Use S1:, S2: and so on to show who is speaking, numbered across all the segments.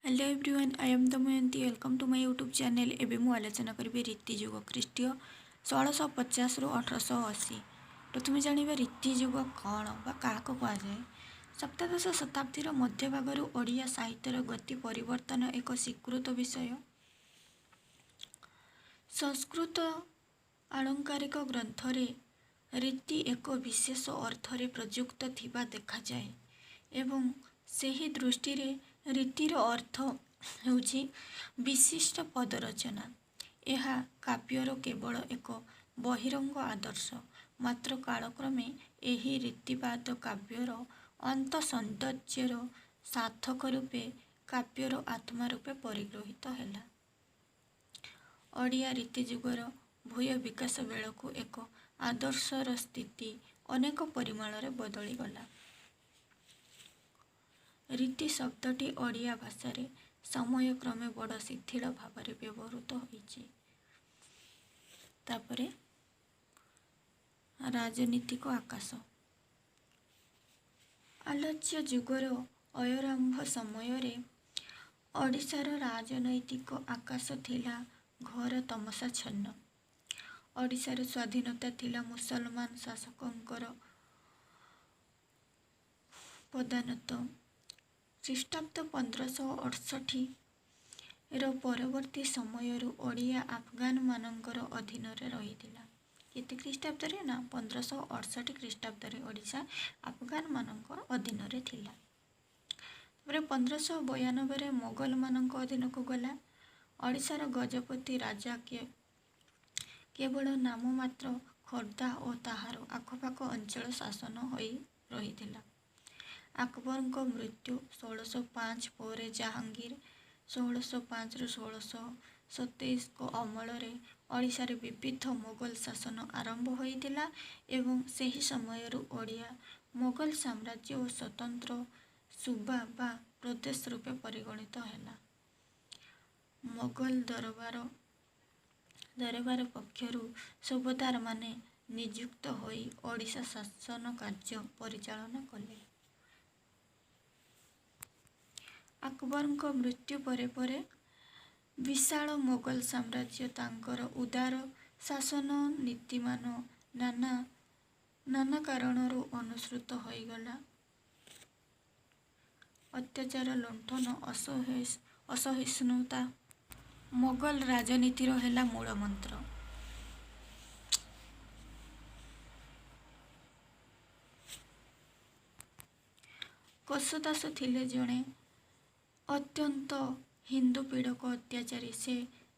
S1: Hello everyone, I am Damayanti. Welcome to my YouTube channel. एवं मु आलोचना करी रीतिजुग ख्रीष्टीय 1650 रु 1880। प्रथम जाना रीतिजुग कौन बा क्या कहुए। सप्तदश शताब्दीर मध्य भागर ओडिया साहित्यर गति परिवर्तन एक स्वीकृत विषय। संस्कृत आलंकारिक ग्रंथरे रीति एक विशेष अर्थरे प्रयुक्त थिबा देखा जाए एवं सही दृष्टि रीतिर अर्थ ହେଉଛି विशिष्ट पदरचना। यह काव्यर केवल एक बहिरंग आदर्श मात्र कालक्रमे यही रीतिवाद काव्यर अंत सौंदर्यर सार्थक रूपे काव्यर आत्मा रूपे परिगृहित हैला। ओडिया रीतिजुगर भूय विकास बेलू एक आदर्शर स्थिति अनेक परिमाण रे बदली गला। रीति शब्दटी ओडिया भाषा रे समय क्रमे बड़ शिथिल भाव में व्यवहृत होइछि। तापरे राजनीतिक आकाश। आलोच्य जुगर अयरंभ समय रे ओडिशार राजनैतिक आकाश थिला घोर तमसा छन्न। ओडिशार स्वाधीनता थिला मुसलमान शासकंकर प्रधानत्व। ख्रीष्टाब्द 1568 परवर्ती समय ओडिया अफगान मानकर अधीन रही। केते ख्रीष्टाब्द ना 1568 ख्रीष्टाब्द ओडिशा अफगान मानकर अधीन थिला। 1592 मोगल मान अधीन को गला। ओडिशार गजपति राजा केवल नाममात्र खोर्धा और ताहार आखपाख अंचल शासन होई रही थिला। अकबर मृत्यु 1605 पर जहांगीर 1605 रु 1627 को अमल ओडिशा रे विविध मोगल शासन आरंभ होइतिला एवं सही समय ओडिया मोगल साम्राज्य और स्वतंत्र सूबा बा प्रदेश रूपे परिगणित हैला। मोगल दरबार पक्षरु सूबेदार माने नियुक्त होई ओडिशा शासन कार्य परिचालन कले। अकबर मृत्यु परे परे विशाल मोगल साम्राज्य तांकर उदार शासन नीतिमान नाना कारणरू अनुसृत होइगला। अत्याचार लुंठन असहिष्णुता मोगल राजनीतिर हेला मूल मंत्र। कोशदास थिले जणे अत्यंत हिंदू पीड़क अत्याचारी। से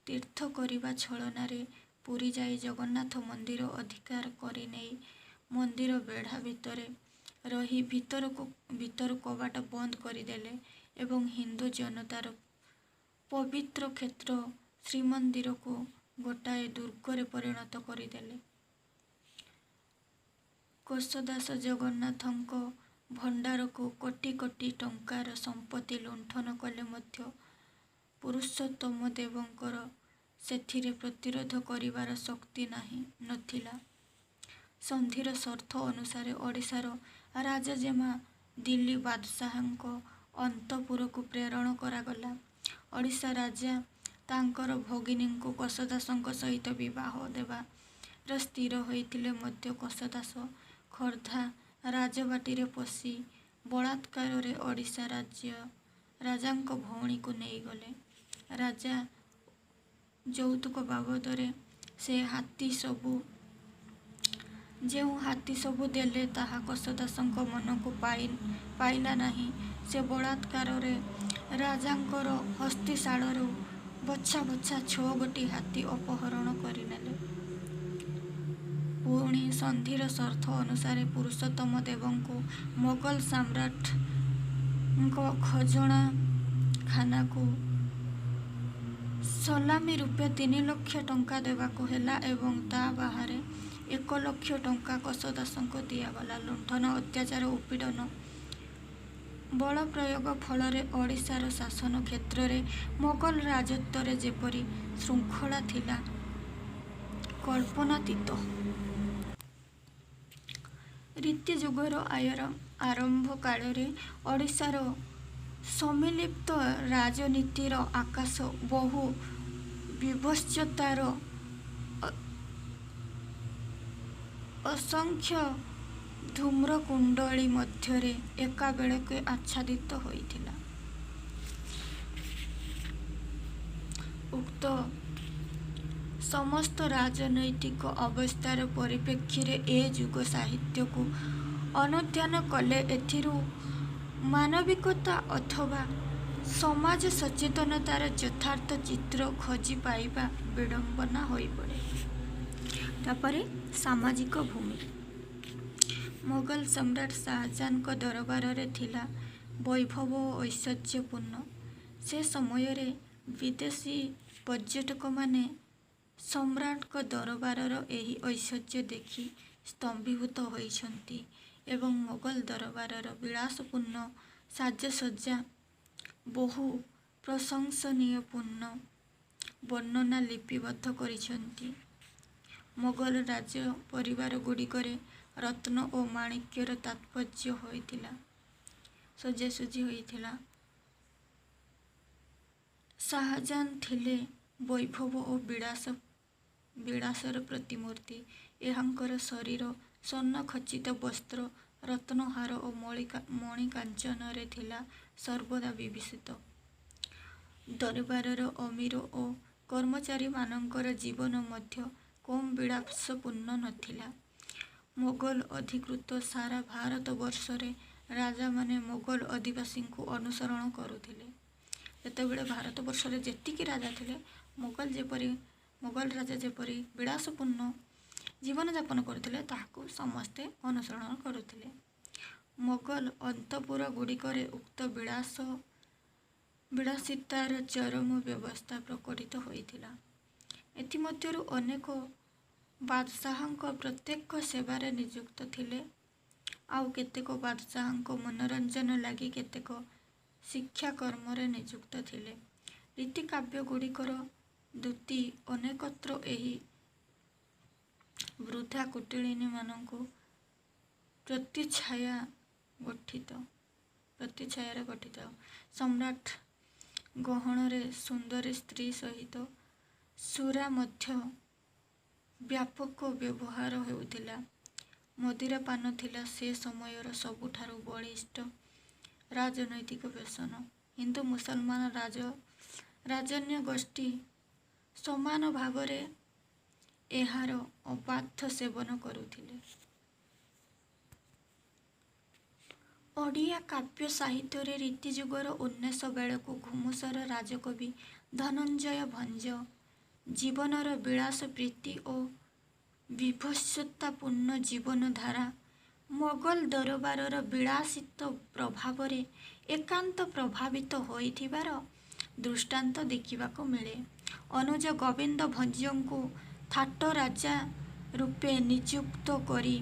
S1: तीर्थ करिबा छलनारे पुरी जाई जगन्नाथ मंदिर अधिकार करि नै मंदिर बेढ़ा भितरे रही भीतर कबाट बंद करदेले एवं हिंदू जनतार पवित्र क्षेत्र श्रीमंदिर को गोटाए दुर्गरे परिणत करदेले। कोशदास जगन्नाथंक भंडार को कोटी कोटी टंकार संपत्ति लुंठन कले मध्य पुरुषोत्तम देवंकर सेथिरे प्रतिरोध करिवार शक्ति नथिला। संधिर शर्त अनुसार ओडिशार राजजेमा दिल्ली बादशाहंक अंतपुर को प्रेरण करागला। ओडिशा राजा तांकर भगिनी को कोशदासंक सहित विवाह देवार स्थिर होइतिले मध्य कोशदास खोर्धा राजबाटी पशि बलात्कार रे ओडिशा राजांक भौणी को नहीं गले। राजा यौतुक बाबद से हाथी सबू देले ताहा कोशदासंक मन को पाइला नहीं। से बलात्कार रे राजांकर हस्तिशालू बछा बछा 6 गोटी हाथी अपहरण करनेले। पुणी संधिर शर्त अनुसार पुरुषोत्तम देव को मोगल सम्राट खजना खाना को सलामी रूपे 3 लाख टंका देवाको हेला एवं ता बाहर 1 लाख टंका कोशदासंक दियागला। लुंठन अत्याचार उत्पीड़न बल प्रयोग फल ओडिशार शासन क्षेत्र में मोगल राजत्व जेपरी श्रृंखला थिला कल्पनातीत। रीतिजुगर आरंभ काल ओडिशार ସମ୍ମିଳିତ ରାଜନୀତିର ଆକାଶ ବହୁ ବିଭତ୍ସତାର ଅସଂଖ୍ୟ ଧୂମ୍ରକୁଣ୍ଡଳୀ ମଧ୍ୟରେ ଏକାବେଳକେ ଆଚ୍ଛାଦିତ ହୋଇଥିଲା। ଉକ୍ତ ସମସ୍ତ ରାଜନୈତିକ ଅବସ୍ଥାର ପରିପ୍ରେକ୍ଷୀରେ ଏ ଯୁଗ ସାହିତ୍ୟକୁ ଅନୁଧ୍ୟାନ କଲେ ଏଥିରୁ ମାନବିକତା ଅଥବା ସମାଜ ସଚେତନତାର ଯଥାର୍ଥ ଚିତ୍ର ଖୋଜି ପାଇବା ବିଡ଼ମ୍ବନା ହୋଇପଡ଼େ। ତାପରେ ସାମାଜିକ ଭୂମି। ମୋଗଲ ସମ୍ରାଟ ଶାହଜାହାନଙ୍କ ଦରବାରରେ ଥିଲା ବୈଭବ ଓ ଐଶ୍ୱର୍ଯ୍ୟପୂର୍ଣ୍ଣ। ସେ ସମୟରେ ବିଦେଶୀ ପର୍ଯ୍ୟଟକମାନେ ସମ୍ରାଟଙ୍କ ଦରବାରର ଏହି ଐଶ୍ୱର୍ଯ୍ୟ ଦେଖି ସ୍ତମ୍ଭୀଭୂତ ହୋଇଛନ୍ତି ଏବଂ ମୋଗଲ ଦରବାରର ବିଳାସପୂର୍ଣ୍ଣ ସାଜସଜ୍ଜା ବହୁ ପ୍ରଶଂସନୀୟପୂର୍ଣ୍ଣ ବର୍ଣ୍ଣନା ଲିପିବଦ୍ଧ କରିଛନ୍ତି। ମୋଗଲ ରାଜ ପରିବାରଗୁଡ଼ିକରେ ରତ୍ନ ଓ ମାଣିକ୍ୟର ତାତ୍ପର୍ଯ୍ୟ ହୋଇଥିଲା, ସଜାସଜି ହୋଇଥିଲା। ଶାହଜାହାନ ଥିଲେ ବୈଭବ ଓ ବିଳାସର ପ୍ରତିମୂର୍ତ୍ତି। ଏହାଙ୍କର ଶରୀର ସ୍ୱର୍ଣ୍ଣ ଖଚିତ ବସ୍ତ୍ର, ରତ୍ନହାର ଓ ମଣିକାଞ୍ଚନରେ ଥିଲା ସର୍ବଦା ବିଭୂଷିତ। ଦରବାରର ଅମୀର ଓ କର୍ମଚାରୀମାନଙ୍କର ଜୀବନ ମଧ୍ୟ କମ୍ ବିଳାସପୂର୍ଣ୍ଣ ନଥିଲା। ମୋଗଲ ଅଧିକୃତ ସାରା ଭାରତବର୍ଷରେ ରାଜାମାନେ ମୋଗଲ ଅଧିବାସୀଙ୍କୁ ଅନୁସରଣ କରୁଥିଲେ। ଯେତେବେଳେ ଭାରତବର୍ଷରେ ଯେତିକି ରାଜା ଥିଲେ, ମୋଗଲ ରାଜା ଯେପରି ବିଳାସପୂର୍ଣ୍ଣ ଜୀବନଯାପନ କରୁଥିଲେ ତାହାକୁ ସମସ୍ତେ ଅନୁସରଣ କରୁଥିଲେ। ମୋଗଲ ଅନ୍ତଃପୁରଗୁଡ଼ିକରେ ଉକ୍ତ ବିଳାସିତାର ଚରମ ବ୍ୟବସ୍ଥା ପ୍ରକଟିତ ହୋଇଥିଲା। ଏଥିମଧ୍ୟରୁ ଅନେକ ବାଦଶାହଙ୍କ ପ୍ରତ୍ୟକ୍ଷ ସେବାରେ ନିଯୁକ୍ତ ଥିଲେ, ଆଉ କେତେକ ବାଦଶାହଙ୍କ ମନୋରଞ୍ଜନ ଲାଗି କେତେକ ଶିକ୍ଷାକର୍ମରେ ନିଯୁକ୍ତ ଥିଲେ। ରୀତିକାବ୍ୟଗୁଡ଼ିକର ଦୂତି ଅନେକତ୍ର ଏହି ବୃଦ୍ଧା କୁଟିଳିନୀମାନଙ୍କୁ ପ୍ରତିଚ୍ଛାୟାରେ ଗଠିତ। ସମ୍ରାଟ ଗହଣରେ ସୁନ୍ଦରୀ ସ୍ତ୍ରୀ ସହିତ ସୁରା ମଧ୍ୟ ବ୍ୟାପକ ବ୍ୟବହାର ହେଉଥିଲା। ମଦିରାପାନ ଥିଲା ସେ ସମୟର ସବୁଠାରୁ ବଳିଷ୍ଠ ରାଜନୈତିକ ବ୍ୟସନ। ହିନ୍ଦୁ ମୁସଲମାନ ରାଜନ୍ୟ ଗୋଷ୍ଠୀ ସମାନ ଭାବରେ ଏହାର ଅବାଧ ସେବନ କରୁଥିଲେ। ଓଡ଼ିଆ କାବ୍ୟ ସାହିତ୍ୟରେ ରୀତିଯୁଗର ଉନ୍ମେଷ ବେଳକୁ ଘୁମୁସର ରାଜକବି ଧନଞ୍ଜୟ ଭଞ୍ଜ ଜୀବନର ବିଳାସ ପ୍ରୀତି ଓ ବିଭତ୍ସତାପୂର୍ଣ୍ଣ ଜୀବନଧାରା ମୋଗଲ ଦରବାରର ବିଳାସିତ ପ୍ରଭାବରେ ଏକାନ୍ତ ପ୍ରଭାବିତ ହୋଇଥିବାର ଦୃଷ୍ଟାନ୍ତ ଦେଖିବାକୁ ମିଳେ। ଅନୁଜ ଗୋବିନ୍ଦ ଭଞ୍ଜଙ୍କୁ ଥାଟ ରାଜା ରୂପେ ନିଯୁକ୍ତ କରି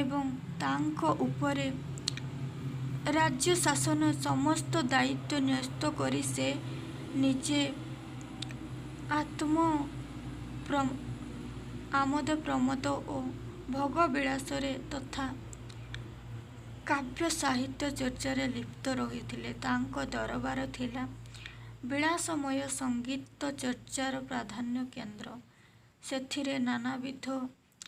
S1: ଏବଂ ତାଙ୍କ ଉପରେ ରାଜ୍ୟ ଶାସନ ସମସ୍ତ ଦାୟିତ୍ୱ ନ୍ୟସ୍ତ କରି ସେ ନିଜେ ଆମୋଦ ପ୍ରମୋଦ ଓ ଭୋଗବିଳାସରେ ତଥା କାବ୍ୟ ସାହିତ୍ୟ ଚର୍ଚ୍ଚାରେ ଲିପ୍ତ ରହିଥିଲେ। ତାଙ୍କ ଦରବାର ଥିଲା ବିଳାସମୟ ସଙ୍ଗୀତ ଚର୍ଚ୍ଚାର ପ୍ରାଧାନ୍ୟ କେନ୍ଦ୍ର। ସେଥିରେ ନାନାବିଧ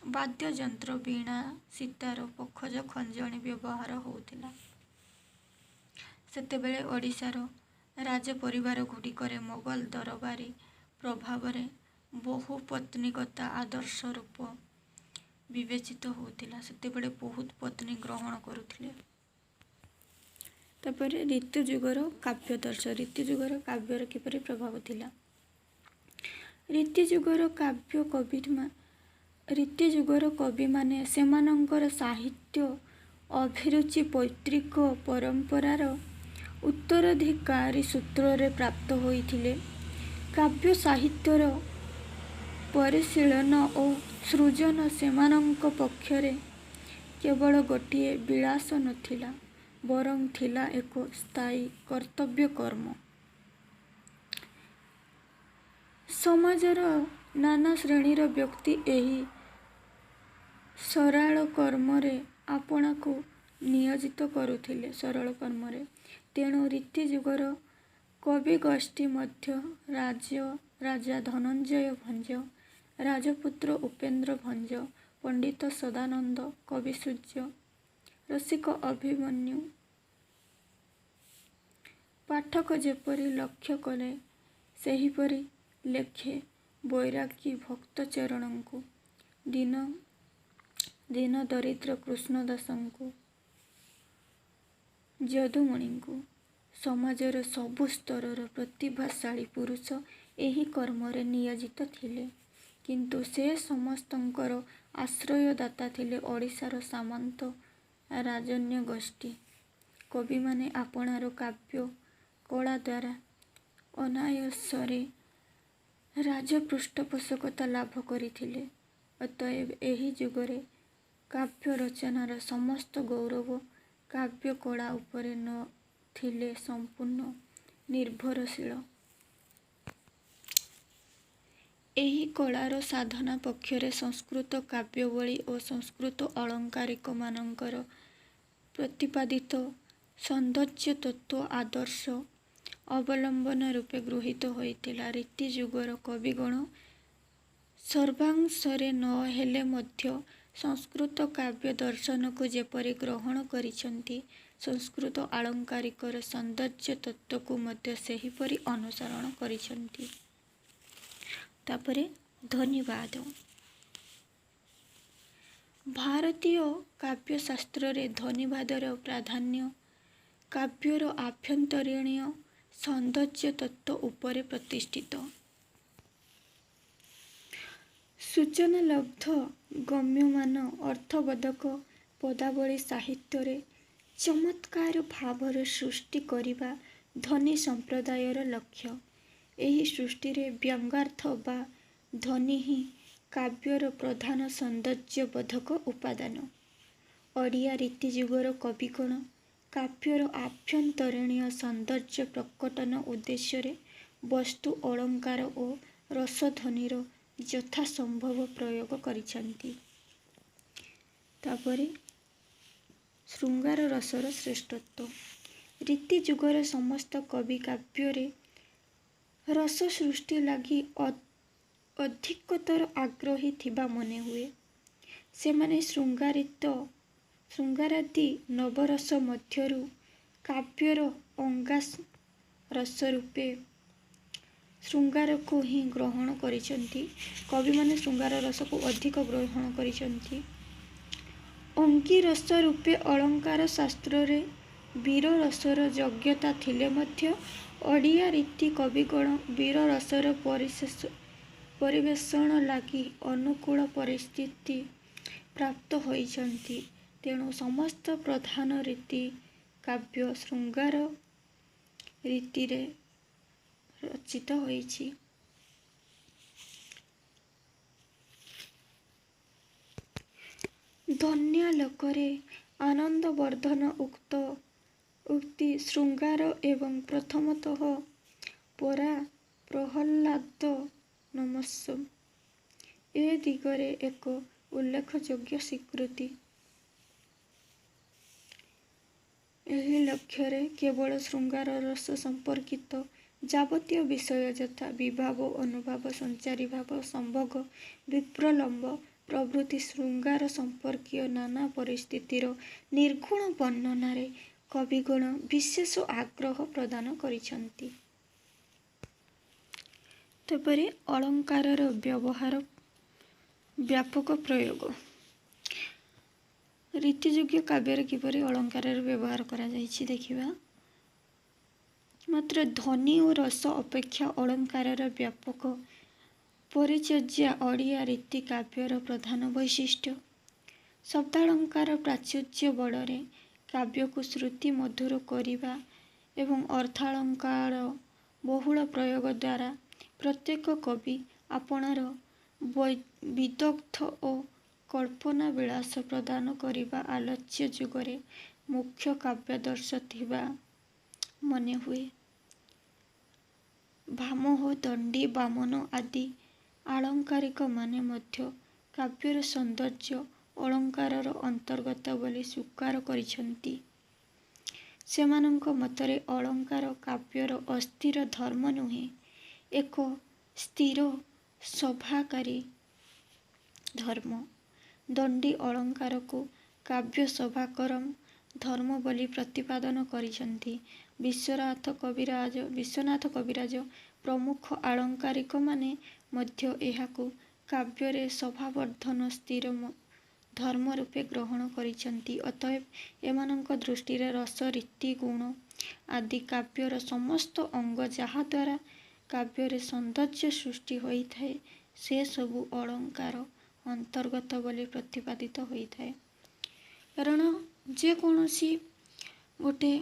S1: ବାଦ୍ୟଯନ୍ତ୍ର, ବୀଣା, ସିତାର, ପଖୋଜ, ଖଞ୍ଜଣି ବ୍ୟବହାର ହେଉଥିଲା। ସେତେବେଳେ ଓଡ଼ିଶାର ରାଜପରିବାରଗୁଡ଼ିକରେ ମୋଗଲ ଦରବାରୀ ପ୍ରଭାବରେ ବହୁପତ୍ନୀକତା ଆଦର୍ଶ ରୂପ ବିବେଚିତ ହେଉଥିଲା। ସେତେବେଳେ ବହୁତ ପତ୍ନୀ ଗ୍ରହଣ କରୁଥିଲେ। ତାପରେ ରୀତିଯୁଗର କାବ୍ୟଦର୍ଶ। ରୀତିଯୁଗର କାବ୍ୟର କିପରି ପ୍ରଭାବ ଥିଲା? ରୀତିଯୁଗର କବିମାନେ ସେମାନଙ୍କର ସାହିତ୍ୟ ଅଭିରୁଚି ପୈତୃକ ପରମ୍ପରାର ଉତ୍ତରାଧିକାରୀ ସୂତ୍ରରେ ପ୍ରାପ୍ତ ହୋଇଥିଲେ। କାବ୍ୟ ସାହିତ୍ୟର ପରିଶୀଳନ ଓ ସୃଜନ ସେମାନଙ୍କ ପକ୍ଷରେ କେବଳ ଗୋଟିଏ ବିଳାସ ନଥିଲା, ବରଂ ଥିଲା ଏକ ସ୍ଥାୟୀ କର୍ତ୍ତବ୍ୟ କର୍ମ। ସମାଜର ନାନା ଶ୍ରେଣୀର ବ୍ୟକ୍ତି ଏହି ସରାଳ କର୍ମରେ ଆପଣାକୁ ନିୟୋଜିତ କରୁଥିଲେ ସରଳ କର୍ମରେ। ତେଣୁ ରୀତି ଯୁଗର କବି ଗୋଷ୍ଠୀ ମଧ୍ୟ ରାଜା ଧନଞ୍ଜୟ ଭଞ୍ଜ, ରାଜପୁତ୍ର ଉପେନ୍ଦ୍ର ଭଞ୍ଜ, ପଣ୍ଡିତ ସଦାନନ୍ଦ, କବିସୂର୍ଯ୍ୟ, ରସିକ ଅଭିମନ୍ୟୁ ପାଠକ ଯେପରି ଲକ୍ଷ୍ୟ କଲେ ସେହିପରି ଲେଖେ ବୈରାଗୀ ଭକ୍ତଚରଣଙ୍କୁ, ଦୀନ ଦରିଦ୍ର କୃଷ୍ଣଦାସଙ୍କୁ, ଯଦୁମଣିଙ୍କୁ। ସମାଜର ସବୁ ସ୍ତରର ପ୍ରତିଭାଶାଳୀ ପୁରୁଷ ଏହି କର୍ମରେ ନିୟୋଜିତ ଥିଲେ। କିନ୍ତୁ ସେ ସମସ୍ତଙ୍କର ଆଶ୍ରୟଦାତା ଥିଲେ ଓଡ଼ିଶାର ସାମନ୍ତ ରାଜନ୍ୟ ଗୋଷ୍ଠୀ। କବିମାନେ ଆପଣାର କାବ୍ୟ କଳା ଦ୍ୱାରା ଅନାୟାସରେ ରାଜ ପୃଷ୍ଠପୋଷକତା ଲାଭ କରିଥିଲେ। ଅତଏବ ଏହି ଯୁଗରେ କାବ୍ୟ ରଚନାର ସମସ୍ତ ଗୌରବ କାବ୍ୟ କଳା ଉପରେ ନ ଥିଲେ ସମ୍ପୂର୍ଣ୍ଣ ନିର୍ଭରଶୀଳ। ଏହି କଳାର ସାଧନା ପକ୍ଷରେ ସଂସ୍କୃତ କାବ୍ୟାବଳୀ ଓ ସଂସ୍କୃତ ଆଳଙ୍କାରିକମାନଙ୍କର ପ୍ରତିପାଦିତ ସୌନ୍ଦର୍ଯ୍ୟ ତତ୍ତ୍ୱ ଆଦର୍ଶ ଅବଲମ୍ବନ ରୂପେ ଗୃହୀତ ହୋଇଥିଲା। ରୀତି ଯୁଗର କବିଗଣ ସର୍ବାଂଶରେ ନ ହେଲେ ମଧ୍ୟ ସଂସ୍କୃତ କାବ୍ୟ ଦର୍ଶନକୁ ଯେପରି ଗ୍ରହଣ କରିଛନ୍ତି, ସଂସ୍କୃତ ଆଳଙ୍କାରିକର ସୌନ୍ଦର୍ଯ୍ୟ ତତ୍ତ୍ୱକୁ ମଧ୍ୟ ସେହିପରି ଅନୁସରଣ କରିଛନ୍ତି। ତାପରେ ଧ୍ୱନିବାଦ। ଭାରତୀୟ କାବ୍ୟଶାସ୍ତ୍ରରେ ଧ୍ୱନିବାଦର ପ୍ରାଧାନ୍ୟ କାବ୍ୟର ଆଭ୍ୟନ୍ତରୀଣ ସୌନ୍ଦର୍ଯ୍ୟ ତତ୍ତ୍ୱ ଉପରେ ପ୍ରତିଷ୍ଠିତ। ସୂଚନାଲବ୍ଧ ଗମ୍ୟମାନ ଅର୍ଥବୋଧକ ପଦାବଳୀ ସାହିତ୍ୟରେ ଚମତ୍କାର ଭାବରେ ସୃଷ୍ଟି କରିବା ଧ୍ୱନି ସମ୍ପ୍ରଦାୟର ଲକ୍ଷ୍ୟ। ଏହି ସୃଷ୍ଟିରେ ବ୍ୟଙ୍ଗାର୍ଥ ବା ଧ୍ୱନି ହିଁ କାବ୍ୟର ପ୍ରଧାନ ସୌନ୍ଦର୍ଯ୍ୟବର୍ଦ୍ଧକ ଉପାଦାନ। ଓଡ଼ିଆ ରୀତି ଯୁଗର କବିଗଣ କାବ୍ୟର ଆଭ୍ୟନ୍ତରୀଣ ସୌନ୍ଦର୍ଯ୍ୟ ପ୍ରକଟନ ଉଦ୍ଦେଶ୍ୟରେ ବସ୍ତୁ ଅଳଙ୍କାର ଓ ରସଧ୍ୱନିର ଯଥାସମ୍ଭବ ପ୍ରୟୋଗ କରିଛନ୍ତି। ତାପରେ ଶୃଙ୍ଗାର ରସର ଶ୍ରେଷ୍ଠତ୍ୱ। ରୀତି ଯୁଗର ସମସ୍ତ କବି କାବ୍ୟରେ ରସ ସୃଷ୍ଟି ଲାଗି ଅଧିକତର ଆଗ୍ରହୀ ଥିବା ମନେହୁଏ। ସେମାନେ ଶୃଙ୍ଗାରାଦି ନବରସ ମଧ୍ୟରୁ କାବ୍ୟର ଅଙ୍ଗା ରସ ରୂପେ ଶୃଙ୍ଗାରକୁ ହିଁ ଗ୍ରହଣ କରିଛନ୍ତି। କବିମାନେ ଶୃଙ୍ଗାର ରସକୁ ଅଧିକ ଗ୍ରହଣ କରିଛନ୍ତି। ଅଙ୍ଗିରସ ରୂପେ ଅଳଙ୍କାର ଶାସ୍ତ୍ରରେ ବୀର ରସର ଯୋଗ୍ୟତା ଥିଲେ ମଧ୍ୟ ଓଡ଼ିଆ ରୀତି କବିଗଣ ବୀର ରସର ପରିବେଷଣ ଲାଗି ଅନୁକୂଳ ପରିସ୍ଥିତି ପ୍ରାପ୍ତ ହୋଇଛନ୍ତି। ତେଣୁ ସମସ୍ତ ପ୍ରଧାନ ରୀତି କାବ୍ୟ ଶୃଙ୍ଗାର ରୀତିରେ ରଚିତ ହୋଇଛି। ଧ୍ୱନ୍ୟାଲୋକରେ ଆନନ୍ଦବର୍ଦ୍ଧନ ଉକ୍ତି ଶୃଙ୍ଗାର ଏବଂ ପ୍ରଥମତଃ ପରା ପ୍ରହ୍ଲାଦ ନମସ୍ୟ ଏ ଦିଗରେ ଏକ ଉଲ୍ଲେଖଯୋଗ୍ୟ ସ୍ୱୀକୃତି। ଏହି ଲକ୍ଷ୍ୟରେ କେବଳ ଶୃଙ୍ଗାର ରସ ସମ୍ପର୍କିତ ଯାବତୀୟ ବିଷୟ ଯଥା ବିଭାବ, ଅନୁଭାବ, ସଞ୍ଚାରୀ ଭାବ, ସମ୍ଭୋଗ, ବିପ୍ରଲମ୍ବ ପ୍ରଭୃତି ଶୃଙ୍ଗାର ସମ୍ପର୍କୀୟ ନାନା ପରିସ୍ଥିତିର ନିର୍ଗୁଣ ବର୍ଣ୍ଣନାରେ କବିଗଣ ବିଶେଷ ଆଗ୍ରହ ପ୍ରଦାନ କରିଛନ୍ତି। ତାପରେ ଅଳଙ୍କାରର ବ୍ୟବହାର ବ୍ୟାପକ ପ୍ରୟୋଗ। ରୀତିଯୁଗୀୟ କାବ୍ୟରେ କିପରି ଅଳଙ୍କାରର ବ୍ୟବହାର କରାଯାଇଛି ଦେଖିବା। ମାତ୍ର ଧ୍ୱନି ଓ ରସ ଅପେକ୍ଷା ଅଳଙ୍କାରର ବ୍ୟାପକ ପରିଚର୍ଯ୍ୟା ଓଡ଼ିଆ ରୀତି କାବ୍ୟର ପ୍ରଧାନ ବୈଶିଷ୍ଟ୍ୟ। ଶବ୍ଦାଳଙ୍କାର ପ୍ରାଚୁର୍ଯ୍ୟ ବଳରେ କାବ୍ୟକୁ ଶ୍ରୁତି ମଧୁର କରିବା ଏବଂ ଅର୍ଥାଳଙ୍କାର ବହୁଳ ପ୍ରୟୋଗ ଦ୍ୱାରା ପ୍ରତ୍ୟେକ କବି ଆପଣାର ବିଦଗ୍ଧ ଓ କଳ୍ପନାବିଳାସ ପ୍ରଦାନ କରିବା ଆଲୋଚ୍ୟ ଯୁଗରେ ମୁଖ୍ୟ କାବ୍ୟାଦର୍ଶ ଥିବା ମନେହୁଏ। ଭାମହ, ଦଣ୍ଡୀ, ବାମନ ଆଦି ଆଳଙ୍କାରିକମାନେ ମଧ୍ୟ କାବ୍ୟର ସୌନ୍ଦର୍ଯ୍ୟ ଅଳଙ୍କାରର ଅନ୍ତର୍ଗତ ବୋଲି ସ୍ୱୀକାର କରିଛନ୍ତି। ସେମାନଙ୍କ ମତରେ ଅଳଙ୍କାର କାବ୍ୟର ଅସ୍ଥିର ଧର୍ମ ନୁହେଁ, ଏକ ସ୍ଥିର ସଭାକାରୀ ଧର୍ମ। ଦଣ୍ଡୀ ଅଳଙ୍କାରକୁ କାବ୍ୟ ସଭାକରମ ଧର୍ମ ବୋଲି ପ୍ରତିପାଦନ କରିଛନ୍ତି। ବିଶ୍ୱନାଥ କବିରାଜ ପ୍ରମୁଖ ଆଳଙ୍କାରିକମାନେ ମଧ୍ୟ ଏହାକୁ କାବ୍ୟରେ ସଭାବର୍ଦ୍ଧନ ସ୍ଥିର ଧର୍ମ ରୂପେ ଗ୍ରହଣ କରିଛନ୍ତି। ଅତଏବ ଏମାନଙ୍କ ଦୃଷ୍ଟିରେ ରସ, ରୀତି, ଗୁଣ ଆଦି କାବ୍ୟର ସମସ୍ତ ଅଙ୍ଗ, ଯାହାଦ୍ୱାରା କାବ୍ୟରେ ସୌନ୍ଦର୍ଯ୍ୟ ସୃଷ୍ଟି ହୋଇଥାଏ, ସେସବୁ ଅଳଙ୍କାର ଅନ୍ତର୍ଗତ ବୋଲି ପ୍ରତିପାଦିତ ହୋଇଥାଏ। କାରଣ ଯେକୌଣସି ଗୋଟେ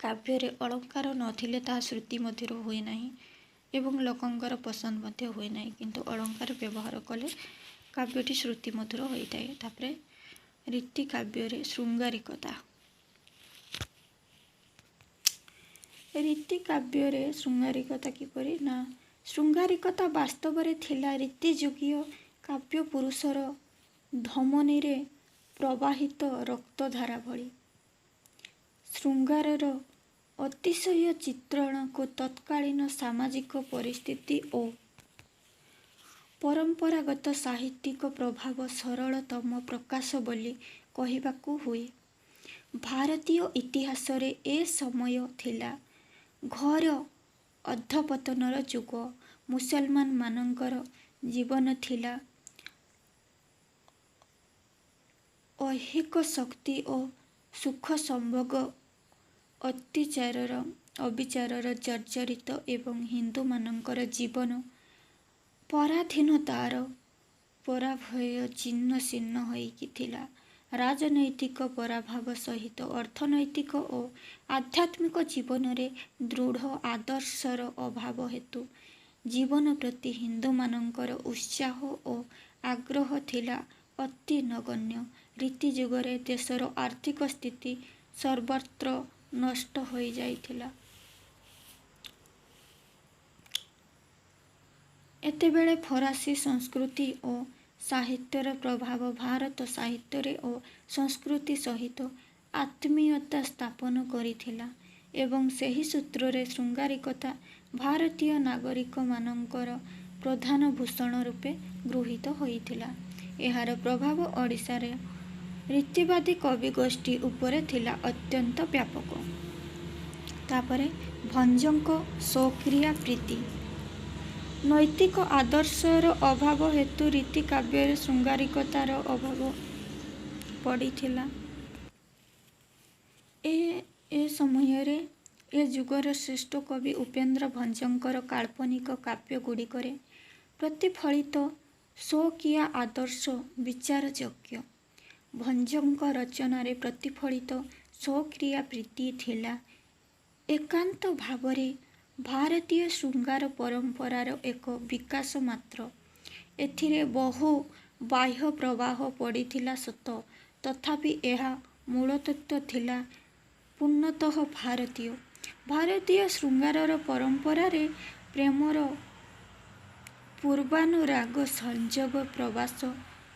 S1: କାବ୍ୟରେ ଅଳଙ୍କାର ନଥିଲେ ତାହା ଶ୍ରୁତି ମଧୁର ହୁଏ ନାହିଁ ଏବଂ ଲୋକଙ୍କର ପସନ୍ଦ ମଧ୍ୟ ହୁଏ ନାହିଁ, କିନ୍ତୁ ଅଳଙ୍କାର ବ୍ୟବହାର କଲେ କାବ୍ୟଟି ଶ୍ରୁତି ମଧୁର ହୋଇଥାଏ। ତାପରେ ରୀତି କାବ୍ୟରେ ଶୃଙ୍ଗାରିକତା। ରୀତି କାବ୍ୟରେ ଶୃଙ୍ଗାରିକତା କିପରି? ନା, ଶୃଙ୍ଗାରିକତା ବାସ୍ତବରେ ଥିଲା ରୀତିଯୁଗୀୟ କାବ୍ୟ ପୁରୁଷର ଧମନୀରେ ପ୍ରବାହିତ ରକ୍ତଧାରା ଭଳି। ଶୃଙ୍ଗାରର ଅତିଶୟ ଚିତ୍ରଣକୁ ତତ୍କାଳୀନ ସାମାଜିକ ପରିସ୍ଥିତି ଓ ପରମ୍ପରାଗତ ସାହିତ୍ୟିକ ପ୍ରଭାବ ସରଳତମ ପ୍ରକାଶ ବୋଲି କହିବାକୁ ହୁଏ। ଭାରତୀୟ ଇତିହାସରେ ଏ ସମୟ ଥିଲା ଘୋର ଅଧପତନର ଯୁଗ। ମୁସଲମାନମାନଙ୍କର ଜୀବନ ଥିଲା ଐହିକ ଶକ୍ତି ଓ ସୁଖ ସମ୍ଭୋଗ ଅବିଚାରର ଜର୍ଜରିତ ଏବଂ ହିନ୍ଦୁମାନଙ୍କର ଜୀବନ ପରାଧୀନତାର ପରାଭୟ ଜୀର୍ଣ୍ଣ ଶୀର୍ଣ୍ଣ ହୋଇକି ଥିଲା। ରାଜନୈତିକ ପରାଭାବ ସହିତ ଅର୍ଥନୈତିକ ଓ ଆଧ୍ୟାତ୍ମିକ ଜୀବନରେ ଦୃଢ଼ ଆଦର୍ଶର ଅଭାବ ହେତୁ ଜୀବନ ପ୍ରତି ହିନ୍ଦୁମାନଙ୍କର ଉତ୍ସାହ ଓ ଆଗ୍ରହ ଥିଲା ଅତି ନଗଣ୍ୟ। ରୀତି ଯୁଗରେ ଦେଶର ଆର୍ଥିକ ସ୍ଥିତି ସର୍ବତ୍ର ନଷ୍ଟ ହୋଇଯାଇଥିଲା। ଏତେବେଳେ ଫରାସୀ ସଂସ୍କୃତି ଓ ସାହିତ୍ୟର ପ୍ରଭାବ ଭାରତ ସାହିତ୍ୟରେ ଓ ସଂସ୍କୃତି ସହିତ ଆତ୍ମୀୟତା ସ୍ଥାପନ କରିଥିଲା ଏବଂ ସେହି ସୂତ୍ରରେ ଶୃଙ୍ଗାରିକତା ଭାରତୀୟ ନାଗରିକମାନଙ୍କର ପ୍ରଧାନ ଭୂଷଣ ରୂପେ ଗୃହୀତ ହୋଇଥିଲା। ଏହାର ପ୍ରଭାବ ଓଡ଼ିଶାରେ ରୀତିବାଦୀ କବିଗୋଷ୍ଠୀ ଉପରେ ଥିଲା ଅତ୍ୟନ୍ତ ବ୍ୟାପକ। ତାପରେ ଭଞ୍ଜଙ୍କ ସ୍ୱକୀୟ ପ୍ରୀତି। ନୈତିକ ଆଦର୍ଶର ଅଭାବ ହେତୁ ରୀତି କାବ୍ୟରେ ଶୃଙ୍ଗାରିକତାର ଅଭାବ ପଡ଼ିଥିଲା। ଏ ସମୟରେ ଏ ଯୁଗର ଶ୍ରେଷ୍ଠ କବି ଉପେନ୍ଦ୍ର ଭଞ୍ଜଙ୍କର କାଳ୍ପନିକ କାବ୍ୟଗୁଡ଼ିକରେ ପ୍ରତିଫଳିତ ସ୍ୱକୀୟ ଆଦର୍ଶ ବିଚାରଯୋଗ୍ୟ। ଭଞ୍ଜଙ୍କ ରଚନାରେ ପ୍ରତିଫଳିତ ସ୍ୱକୀୟ ପ୍ରୀତି ଥିଲା ଏକାନ୍ତ ଭାବରେ ଭାରତୀୟ ଶୃଙ୍ଗାର ପରମ୍ପରାର ଏକ ବିକାଶ ମାତ୍ର। ଏଥିରେ ବହୁ ବାହ୍ୟ ପ୍ରଭାବ ପଡ଼ିଥିଲା ସତ, ତଥାପି ଏହା ମୂଳତତ୍ତ୍ୱ ଥିଲା ପୂର୍ଣ୍ଣତଃ ଭାରତୀୟ। ଭାରତୀୟ ଶୃଙ୍ଗାରର ପରମ୍ପରାରେ ପ୍ରେମର ପୂର୍ବାନୁରାଗ, ସଂଯୋଗ, ପ୍ରବାସ,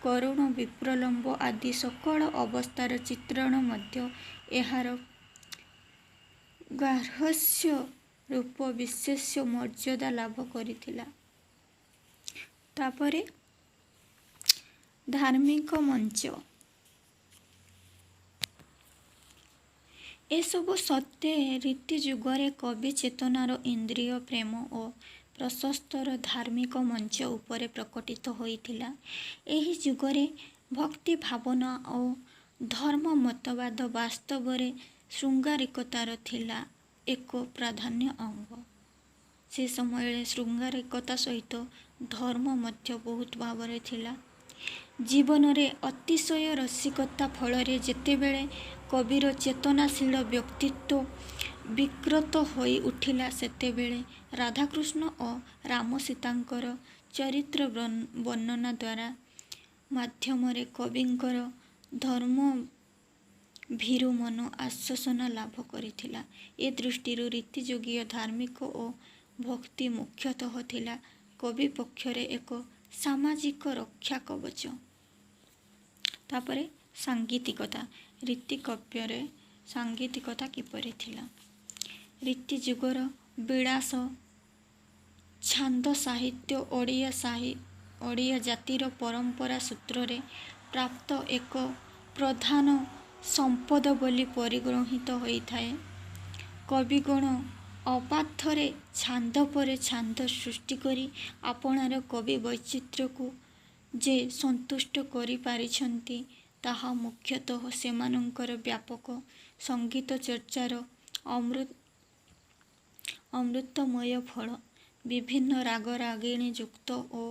S1: କରୁଣ ବିପ୍ରଲମ୍ବ ଆଦି ସକଳ ଅବସ୍ଥାର ଚିତ୍ରଣ ମଧ୍ୟ ଏହାର ଗାର୍ହସ୍ୟ ରୂପ ବିଶେଷ ମର୍ଯ୍ୟାଦା ଲାଭ କରିଥିଲା। ତାପରେ ଧାର୍ମିକ ମଞ୍ଚ। ଏସବୁ ସତ୍ତ୍ୱେ ରୀତି ଯୁଗରେ କବି ଚେତନାର ଇନ୍ଦ୍ରିୟ ପ୍ରେମ ଓ ପ୍ରଶସ୍ତର ଧାର୍ମିକ ମଞ୍ଚ ଉପରେ ପ୍ରକଟିତ ହୋଇଥିଲା। ଏହି ଯୁଗରେ ଭକ୍ତି ଭାବନା ଓ ଧର୍ମ ମତବାଦ ବାସ୍ତବରେ ଶୃଙ୍ଗାରିକତାର ଥିଲା ଏକ ପ୍ରାଧାନ୍ୟ ଅଙ୍ଗ। ସେ ସମୟରେ ଶୃଙ୍ଗାରିକତା ସହିତ ଧର୍ମ ମଧ୍ୟ ବହୁତ ଭାବରେ ଥିଲା। ଜୀବନରେ ଅତିଶୟ ରସିକତା ଫଳରେ ଯେତେବେଳେ କବିର ଚେତନାଶୀଳ ବ୍ୟକ୍ତିତ୍ୱ ବିକୃତ ହୋଇ ଉଠିଲା, ସେତେବେଳେ ରାଧାକୃଷ୍ଣ ଓ ରାମସୀତାଙ୍କର ଚରିତ୍ର ବର୍ଣ୍ଣନା ଦ୍ୱାରା ମାଧ୍ୟମରେ କବିଙ୍କର ଧର୍ମ ଭୀରୁ ମନ ଆଶ୍ୱାସନା ଲାଭ କରିଥିଲା। ଏ ଦୃଷ୍ଟିରୁ ରୀତିଯୁଗୀୟ ଧାର୍ମିକ ଓ ଭକ୍ତି ମୁଖ୍ୟତଃ ଥିଲା କବି ପକ୍ଷରେ ଏକ ସାମାଜିକ ରକ୍ଷା କବଚ। ତାପରେ ସାଙ୍ଗୀତିକତା। ରୀତି କାବ୍ୟରେ ସାଙ୍ଗୀତିକତା କିପରି ଥିଲା? ରୀତି ଯୁଗର ବିଳାସ ଛାନ୍ଦ ସାହିତ୍ୟ ଓଡ଼ିଆ ଜାତିର ପରମ୍ପରା ସୂତ୍ରରେ ପ୍ରାପ୍ତ ଏକ ପ୍ରଧାନ ସମ୍ପଦ ବୋଲି ପରିଗଣିତ ହୋଇଥାଏ। କବିଗଣ ଅବାଧରେ ଛାନ୍ଦ ପରେ ଛାନ୍ଦ ସୃଷ୍ଟି କରି ଆପଣାର କବି ବୈଚିତ୍ର୍ୟକୁ ଯେ ସନ୍ତୁଷ୍ଟ କରିପାରିଛନ୍ତି, ତାହା ମୁଖ୍ୟତଃ ସେମାନଙ୍କର ବ୍ୟାପକ ସଙ୍ଗୀତ ଚର୍ଚ୍ଚାର ଅମୃତମୟ ଫଳ। ବିଭିନ୍ନ ରାଗ ରାଗିଣୀ ଯୁକ୍ତ ଓ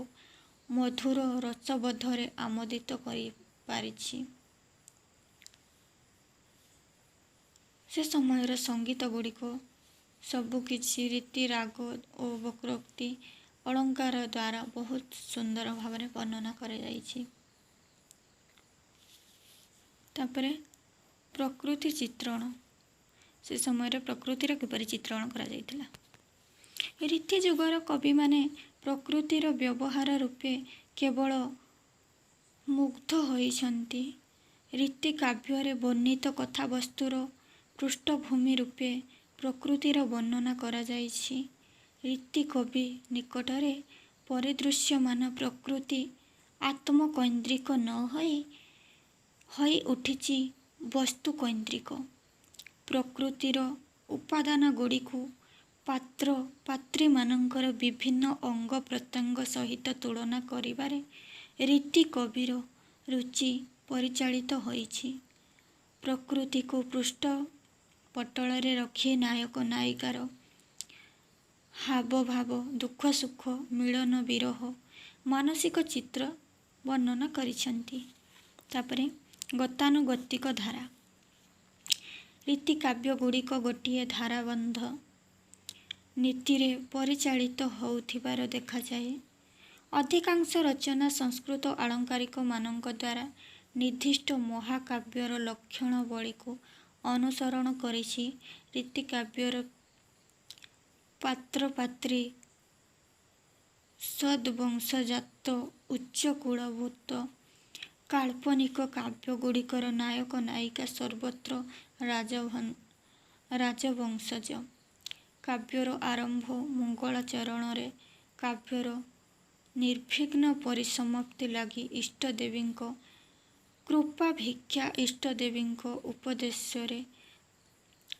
S1: ମଧୁର ରସବୋଧରେ ଆମୋଦିତ କରିପାରିଛି। ସେ ସମୟର ସଙ୍ଗୀତ ଗୁଡ଼ିକ ସବୁକିଛି ରୀତି ରାଗ ଓ ବକ୍ରୋକ୍ତି ଅଳଙ୍କାର ଦ୍ୱାରା ବହୁତ ସୁନ୍ଦର ଭାବରେ ବର୍ଣ୍ଣନା କରାଯାଇଛି। ତାପରେ ପ୍ରକୃତି ଚିତ୍ରଣ। ସେ ସମୟରେ ପ୍ରକୃତିର କିପରି ଚିତ୍ରଣ କରାଯାଇଥିଲା? ରୀତି ଯୁଗର କବିମାନେ ପ୍ରକୃତିର ବ୍ୟବହାର ରୂପେ କେବଳ ମୁଗ୍ଧ ହୋଇଛନ୍ତି। ରୀତି କାବ୍ୟରେ ବର୍ଣ୍ଣିତ କଥାବସ୍ତୁର ପୃଷ୍ଠଭୂମି ରୂପେ ପ୍ରକୃତିର ବର୍ଣ୍ଣନା କରାଯାଇଛି। ରୀତି କବି ନିକଟରେ ପରିଦୃଶ୍ୟମାନ ପ୍ରକୃତି ଆତ୍ମକୈନ୍ଦ୍ରିକ ନ ହୋଇ ଉଠିଛି ବସ୍ତୁକୈନ୍ଦ୍ରିକ। ପ୍ରକୃତିର ଉପାଦାନଗୁଡ଼ିକୁ ପାତ୍ର ପାତ୍ରୀମାନଙ୍କର ବିଭିନ୍ନ ଅଙ୍ଗ ପ୍ରତ୍ୟଙ୍ଗ ସହିତ ତୁଳନା କରିବାରେ ରୀତି କବିର ରୁଚି ପରିଚାଳିତ ହୋଇଛି। ପ୍ରକୃତିକୁ ପୃଷ୍ଠପଟଳରେ ରଖି ନାୟକ ନାୟିକାର ହାବଭାବ, ଦୁଃଖ ସୁଖ, ମିଳନ ବିରହ, ମାନସିକ ଚିତ୍ର ବର୍ଣ୍ଣନା କରିଛନ୍ତି। ତାପରେ ଗତାନୁଗତିକ ଧାରା। ରୀତି କାବ୍ୟଗୁଡ଼ିକ ଗୋଟିଏ ଧାରାବଦ୍ଧ ନୀତିରେ ପରିଚାଳିତ ହେଉଥିବାର ଦେଖାଯାଏ। ଅଧିକାଂଶ ରଚନା ସଂସ୍କୃତ ଆଳଙ୍କାରିକମାନଙ୍କ ଦ୍ୱାରା ନିର୍ଦ୍ଦିଷ୍ଟ ମହାକାବ୍ୟର ଲକ୍ଷଣାବଳୀକୁ ଅନୁସରଣ କରିଛି। ରୀତି କାବ୍ୟର ପାତ୍ରପାତ୍ରୀ ସଦ୍ବଂଶଜାତ ଉଚ୍ଚ କୁଳଭୂତ। କାଳ୍ପନିକ କାବ୍ୟଗୁଡ଼ିକର ନାୟକ ନାୟିକା ସର୍ବତ୍ର ରାଜବଂଶଜ। କାବ୍ୟର ଆରମ୍ଭ ମଙ୍ଗଳାଚରଣରେ କାବ୍ୟର ନିର୍ବିଘ୍ନ ପରିସମାପ୍ତି ଲାଗି ଇଷ୍ଟଦେବୀଙ୍କ କୃପାଭିକ୍ଷା, ଇଷ୍ଟଦେବୀଙ୍କ ଉପଦେଶରେ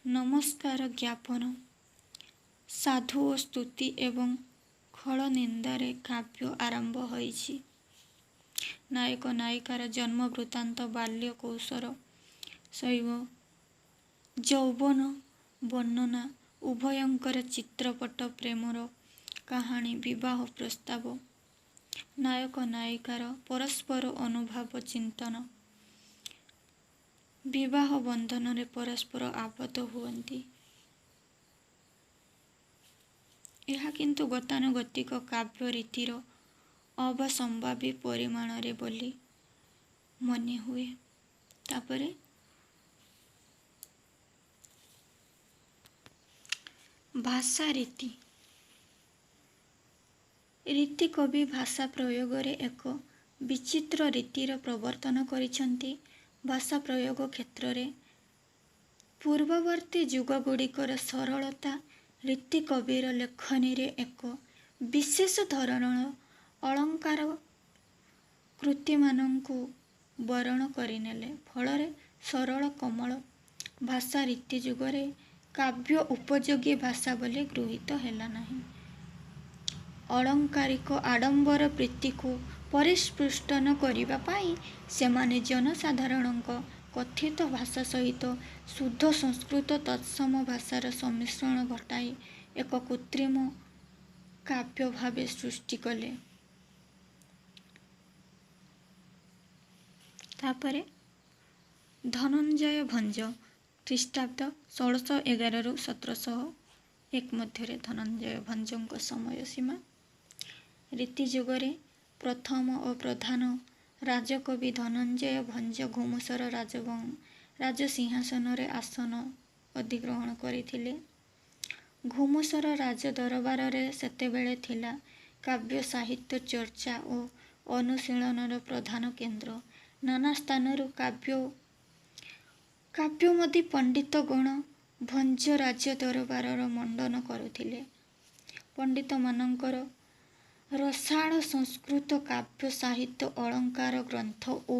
S1: ନମସ୍କାର ଜ୍ଞାପନ, ସାଧୁ ଓ ସ୍ତୁତି ଏବଂ ଖଳନିନ୍ଦାରେ କାବ୍ୟ ଆରମ୍ଭ ହୋଇଛି। ନାୟକ ନାୟିକାର ଜନ୍ମ ବୃତ୍ତାନ୍ତ, ବାଲ୍ୟ କୈଶୋର, ଯୌବନ ବର୍ଣ୍ଣନା, ଉଭୟଙ୍କର ଚିତ୍ରପଟ, ପ୍ରେମର କାହାଣୀ, ବିବାହ ପ୍ରସ୍ତାବ, ନାୟକ ନାୟିକାର ପରସ୍ପର ଅନୁଭବ ଚିନ୍ତନ, ବିବାହ ବନ୍ଧନରେ ପରସ୍ପର ଆବଦ୍ଧ ହୁଅନ୍ତି। ଏହା କିନ୍ତୁ ଗତାନୁଗତିକ କାବ୍ୟ ରୀତିର ଅବସମ୍ଭାବୀ ପରିମାଣରେ ବୋଲି ମନେ ହୁଏ। ତାପରେ ଭାଷା ରୀତି। ରୀତି କବି ଭାଷା ପ୍ରୟୋଗରେ ଏକ ବିଚିତ୍ର ରୀତିର ପ୍ରବର୍ତ୍ତନ କରିଛନ୍ତି। ଭାଷା ପ୍ରୟୋଗ କ୍ଷେତ୍ରରେ ପୂର୍ବବର୍ତ୍ତୀ ଯୁଗଗୁଡ଼ିକର ସରଳତା ରୀତି କବିର ଲେଖନୀରେ ଏକ ବିଶେଷ ଧରଣର ଅଳଙ୍କାର କୃତିମାନଙ୍କୁ ବରଣ କରିନେଲେ। ଫଳରେ ସରଳ କୋମଳ ଭାଷା ରୀତି ଯୁଗରେ କାବ୍ୟ ଉପଯୋଗୀ ଭାଷା ବୋଲି ଗୃହୀତ ହେଲା ନାହିଁ। ଅଳଙ୍କାରିକ ଆଡ଼ମ୍ବର ପ୍ରୀତିକୁ ପରିପୁଷ୍ଟନ କରିବା ପାଇଁ ସେମାନେ ଜନସାଧାରଣଙ୍କ କଥିତ ଭାଷା ସହିତ ଶୁଦ୍ଧ ସଂସ୍କୃତ ତତ୍ସମ ଭାଷାର ସମ୍ମିଶ୍ରଣ ଘଟାଇ ଏକ କୃତ୍ରିମ କାବ୍ୟ ଭାବେ ସୃଷ୍ଟି କଲେ। ତାପରେ ଧନଞ୍ଜୟ ଭଞ୍ଜ ଖ୍ରୀଷ୍ଟାବ୍ଦ 1611 - 1701 ମଧ୍ୟରେ ଧନଞ୍ଜୟ ଭଞ୍ଜଙ୍କ ସମୟ ସୀମା। ରୀତି ଯୁଗରେ ପ୍ରଥମ ଓ ପ୍ରଧାନ ରାଜକବି ଧନଞ୍ଜୟ ଭଞ୍ଜ ଘୁମୁସର ରାଜସିଂହାସନରେ ଆସନ ଅଧିଗ୍ରହଣ କରିଥିଲେ। ଘୁମୁସର ରାଜଦରବାରରେ ସେତେବେଳେ ଥିଲା କାବ୍ୟ ସାହିତ୍ୟ ଚର୍ଚ୍ଚା ଓ ଅନୁଶୀଳନର ପ୍ରଧାନ କେନ୍ଦ୍ର। ନାନା ସ୍ଥାନରୁ କାବ୍ୟମଦୀ ପଣ୍ଡିତଗଣ ଭଞ୍ଜ ରାଜ୍ୟ ଦରବାରର ମଣ୍ଡନ କରୁଥିଲେ। ପଣ୍ଡିତମାନଙ୍କର ରସାଳ ସଂସ୍କୃତ କାବ୍ୟ ସାହିତ୍ୟ ଅଳଙ୍କାର ଗ୍ରନ୍ଥ ଓ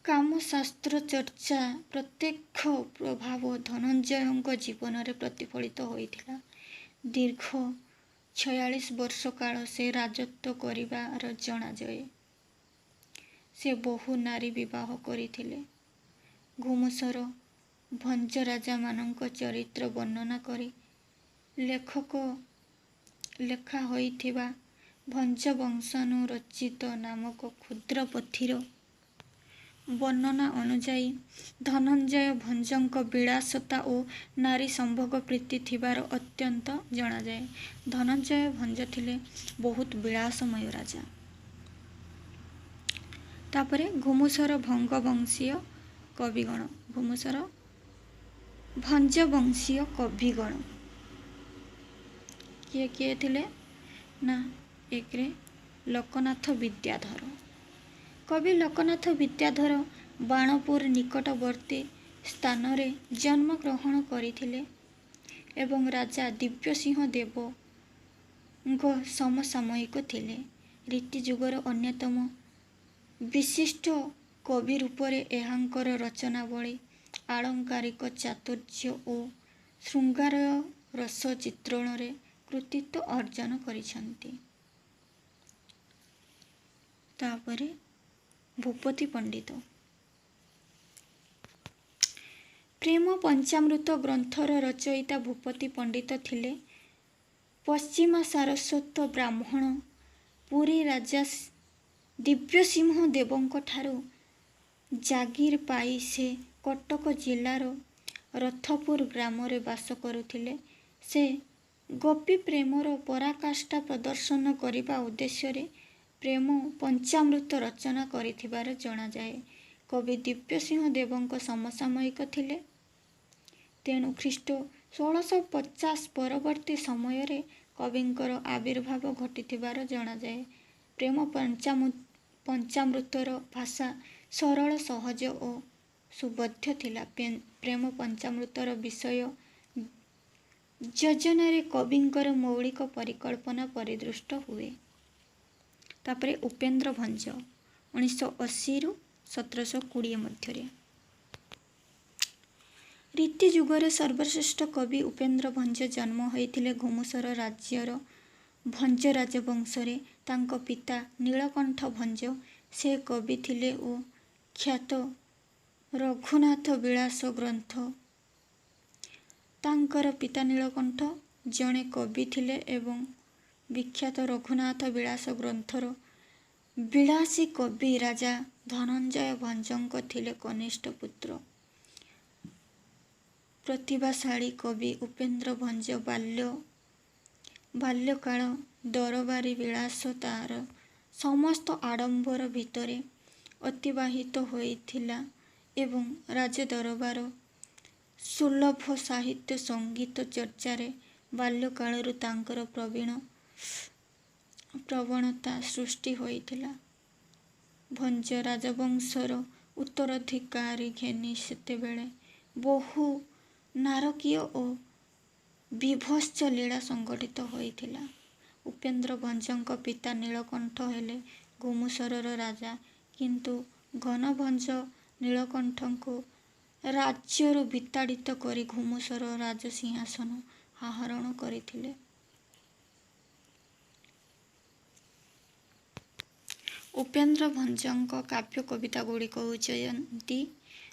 S1: କାମଶାସ୍ତ୍ର ଚର୍ଚ୍ଚା ପ୍ରତ୍ୟକ୍ଷ ପ୍ରଭାବ ଧନଞ୍ଜୟଙ୍କ ଜୀବନରେ ପ୍ରତିଫଳିତ ହୋଇଥିଲା। ଦୀର୍ଘ 46 ବର୍ଷ କାଳ ସେ ରାଜତ୍ୱ କରିବାର ଜଣାଯାଏ। ସେ ବହୁ ନାରୀ ବିବାହ କରିଥିଲେ। ଘୁମୁସର ଭଞ୍ଜ ରାଜାମାନଙ୍କ ଚରିତ୍ର ବର୍ଣ୍ଣନା କରି ଲେଖା ହୋଇଥିବା ଭଞ୍ଜ ବଂଶାନୁ ରଚିତ ନାମକ କ୍ଷୁଦ୍ର ପୋଥିର ବର୍ଣ୍ଣନା ଅନୁଯାୟୀ ଧନଞ୍ଜୟ ଭଞ୍ଜଙ୍କ ବିଳାସତା ଓ ନାରୀ ସମ୍ଭୋଗ ପ୍ରୀତି ଥିବାର ଅତ୍ୟନ୍ତ ଜଣାଯାଏ। ଧନଞ୍ଜୟ ଭଞ୍ଜ ଥିଲେ ବହୁତ ବିଳାସମୟ ରାଜା। ତାପରେ ଘୁମୁସର ଭଞ୍ଜବଂଶୀୟ କବିଗଣ କିଏ କିଏ ଥିଲେ ନା, ଏକରେ ଲୋକନାଥ ବିଦ୍ୟାଧର। କବି ଲୋକନାଥ ବିଦ୍ୟାଧର ବାଣପୁର ନିକଟବର୍ତ୍ତୀ ସ୍ଥାନରେ ଜନ୍ମଗ୍ରହଣ କରିଥିଲେ ଏବଂ ରାଜା ଦିବ୍ୟସିଂହ ଦେବଙ୍କ ସମସାମୟିକ ଥିଲେ। ରୀତି ଯୁଗର ଅନ୍ୟତମ ବିଶିଷ୍ଟ କବି ରୂପରେ ଏହାଙ୍କର ରଚନାବଳୀ ଆଳଙ୍କାରିକ ଚାତୁର୍ଯ୍ୟ ଓ ଶୃଙ୍ଗାର ରସ ଚିତ୍ରଣରେ କୃତିତ୍ୱ ଅର୍ଜନ କରିଛନ୍ତି। ତାପରେ ଭୂପତି ପଣ୍ଡିତ। ପ୍ରେମ ପଞ୍ଚାମୃତ ଗ୍ରନ୍ଥର ରଚୟିତା ଭୂପତି ପଣ୍ଡିତ ଥିଲେ ପଶ୍ଚିମା ସାରସ୍ୱତ ବ୍ରାହ୍ମଣ। ପୁରୀ ରାଜା ଦିବ୍ୟସିଂହ ଦେବଙ୍କ ଠାରୁ ଜାଗିର ପାଇ ସେ କଟକ ଜିଲ୍ଲାର ରଥପୁର ଗ୍ରାମରେ ବାସ କରୁଥିଲେ। ସେ ଗୋପୀ ପ୍ରେମର ପରାକାଷ୍ଠା ପ୍ରଦର୍ଶନ କରିବା ଉଦ୍ଦେଶ୍ୟରେ ପ୍ରେମ ପଞ୍ଚାମୃତ ରଚନା କରିଥିବାର ଜଣାଯାଏ। କବି ଦିବ୍ୟସିଂହ ଦେବଙ୍କ ସମସାମୟିକ ଥିଲେ। ତେଣୁ ଖ୍ରୀଷ୍ଟ 1650 ପରବର୍ତ୍ତୀ ସମୟରେ କବିଙ୍କର ଆବିର୍ଭାବ ଘଟିଥିବାର ଜଣାଯାଏ। ପ୍ରେମ ପଞ୍ଚାମୃତର ଭାଷା ସରଳ ସହଜ ଓ ସୁବୋଧ୍ୟ ଥିଲା। ପ୍ରେମ ପଞ୍ଚାମୃତର ବିଷୟ ଯୋଜନାରେ କବିଙ୍କର ମୌଳିକ ପରିକଳ୍ପନା ପରିଦୃଷ୍ଟ ହୁଏ। ତାପରେ ଉପେନ୍ଦ୍ର ଭଞ୍ଜ 1980 1720 ମଧ୍ୟରେ। ରୀତି ଯୁଗରେ ସର୍ବଶ୍ରେଷ୍ଠ କବି ଉପେନ୍ଦ୍ର ଭଞ୍ଜ ଜନ୍ମ ହୋଇଥିଲେ ଘୁମୁସର ରାଜ୍ୟର ଭଞ୍ଜ ରାଜବଂଶରେ। ତାଙ୍କ ପିତା ନୀଳକଣ୍ଠ ଭଞ୍ଜ ସେ କବି ଥିଲେ ଓ ଖ୍ୟାତ ରଘୁନାଥ ବିଳାସ ଗ୍ରନ୍ଥ। ତାଙ୍କର ପିତା ନୀଳକଣ୍ଠ ଜଣେ କବି ଥିଲେ ଏବଂ ବିଖ୍ୟାତ ରଘୁନାଥ ବିଳାସ ଗ୍ରନ୍ଥର ବିଳାସୀ କବି ରାଜା ଧନଞ୍ଜୟ ଭଞ୍ଜଙ୍କ ଥିଲେ କନିଷ୍ଠ ପୁତ୍ର। ପ୍ରତିଭାଶାଳୀ କବି ଉପେନ୍ଦ୍ର ଭଞ୍ଜ ବାଲ୍ୟକାଳ ଦରବାରୀ ବିଳାସତାର ସମସ୍ତ ଆଡ଼ମ୍ବର ଭିତରେ ଅତିବାହିତ ହୋଇଥିଲା ଏବଂ ରାଜଦରବାର ସୁଲଭ ସାହିତ୍ୟ ସଙ୍ଗୀତ ଚର୍ଚ୍ଚାରେ ବାଲ୍ୟକାଳରୁ ତାଙ୍କର ପ୍ରବଣତା ସୃଷ୍ଟି ହୋଇଥିଲା। ଭଞ୍ଜ ରାଜବଂଶର ଉତ୍ତରାଧିକାରୀ ଘେନି ସେତେବେଳେ ବହୁ ନାରକୀୟ ଓ ବିଭତ୍ସ ଲୀଳା ସଂଘଟିତ ହୋଇଥିଲା। ଉପେନ୍ଦ୍ର ଭଞ୍ଜଙ୍କ ପିତା ନୀଳକଣ୍ଠ ହେଲେ ଘୁମୁସରର ରାଜା, କିନ୍ତୁ ଘନଭଞ୍ଜ ନୀଳକଣ୍ଠଙ୍କୁ ରାଜ୍ୟରୁ ବିତାଡ଼ିତ କରି ଘୁମୁସର ରାଜସିଂହାସନ ଆହରଣ କରିଥିଲେ। ଉପେନ୍ଦ୍ର ଭଞ୍ଜଙ୍କ କାବ୍ୟ କବିତାଗୁଡ଼ିକ ହେଉଛନ୍ତି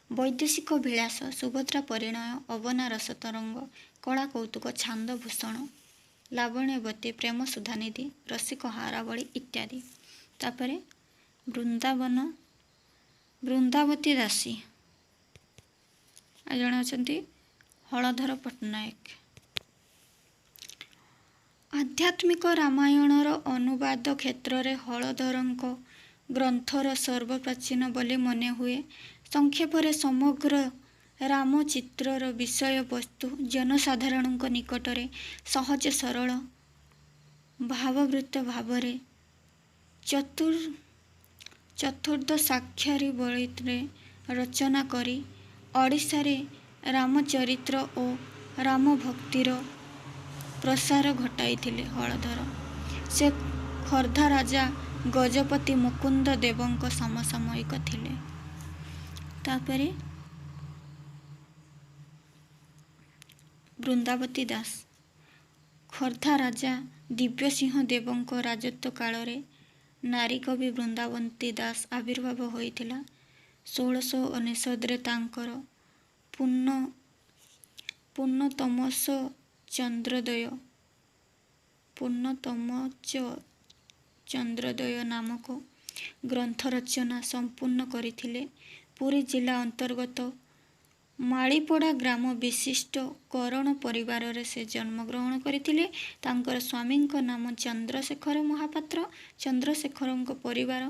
S1: ବୈଦେଶିକ ବିଳାସ, ସୁଭଦ୍ରା ପରିଣୟ, ଅବନା ରସତରଙ୍ଗ, କଳା କୌତୁକ, ଛାନ୍ଦ ଭୂଷଣ, ଲାବଣ୍ୟବତୀ, ପ୍ରେମ ସୁଧାନିଧି, ରସିକ ହାରାବଳୀ ଇତ୍ୟାଦି। ତାପରେ ବୃନ୍ଦାବତୀ ଦାସୀ ଆଉ ଜଣେ ଅଛନ୍ତି ହଳଧର ପଟ୍ଟନାୟକ। ଆଧ୍ୟାତ୍ମିକ ରାମାୟଣର ଅନୁବାଦ କ୍ଷେତ୍ରରେ ହଳଧରଙ୍କ ଗ୍ରନ୍ଥର ସର୍ବପ୍ରାଚୀନ ବୋଲି ମନେ ହୁଏ। ସଂକ୍ଷେପରେ ସମଗ୍ର ରାମଚିତ୍ରର ବିଷୟବସ୍ତୁ ଜନସାଧାରଣଙ୍କ ନିକଟରେ ସହଜ ସରଳ ଭାବବୃତ ଭାବରେ ଚତୁର୍ଥ ସାକ୍ଷାରୀ ବଳିରେ ରଚନା କରି ଓଡ଼ିଶାରେ ରାମଚରିତ୍ର ଓ ରାମଭକ୍ତିର ପ୍ରସାର ଘଟାଇଥିଲେ। ହଳଧର ସେ ଖୋର୍ଦ୍ଧା ରାଜା ଗଜପତି ମୁକୁନ୍ଦ ଦେବଙ୍କ ସମସାମୟିକ ଥିଲେ। ତାପରେ ବୃନ୍ଦାବତୀ ଦାସ ଖୋର୍ଦ୍ଧା ରାଜା ଦିବ୍ୟସିଂହ ଦେବଙ୍କ ରାଜତ୍ୱ କାଳରେ ନାରୀ କବି ବୃନ୍ଦାବତୀ ଦାସ ଆବିର୍ଭାବ ହୋଇଥିଲା। 1619ରେ ତାଙ୍କର ପୂର୍ଣ୍ଣତମସ ଚନ୍ଦ୍ରୋଦୟ ନାମକ ଗ୍ରନ୍ଥ ରଚନା ସମ୍ପୂର୍ଣ୍ଣ କରିଥିଲେ। ପୁରୀ ଜିଲ୍ଲା ଅନ୍ତର୍ଗତ ମାଳିପଡ଼ା ଗ୍ରାମ ବିଶିଷ୍ଟ କରଣ ପରିବାରରେ ସେ ଜନ୍ମଗ୍ରହଣ କରିଥିଲେ। ତାଙ୍କର ସ୍ୱାମୀଙ୍କ ନାମ ଚନ୍ଦ୍ରଶେଖର ମହାପାତ୍ର। ଚନ୍ଦ୍ରଶେଖରଙ୍କ ପରିବାର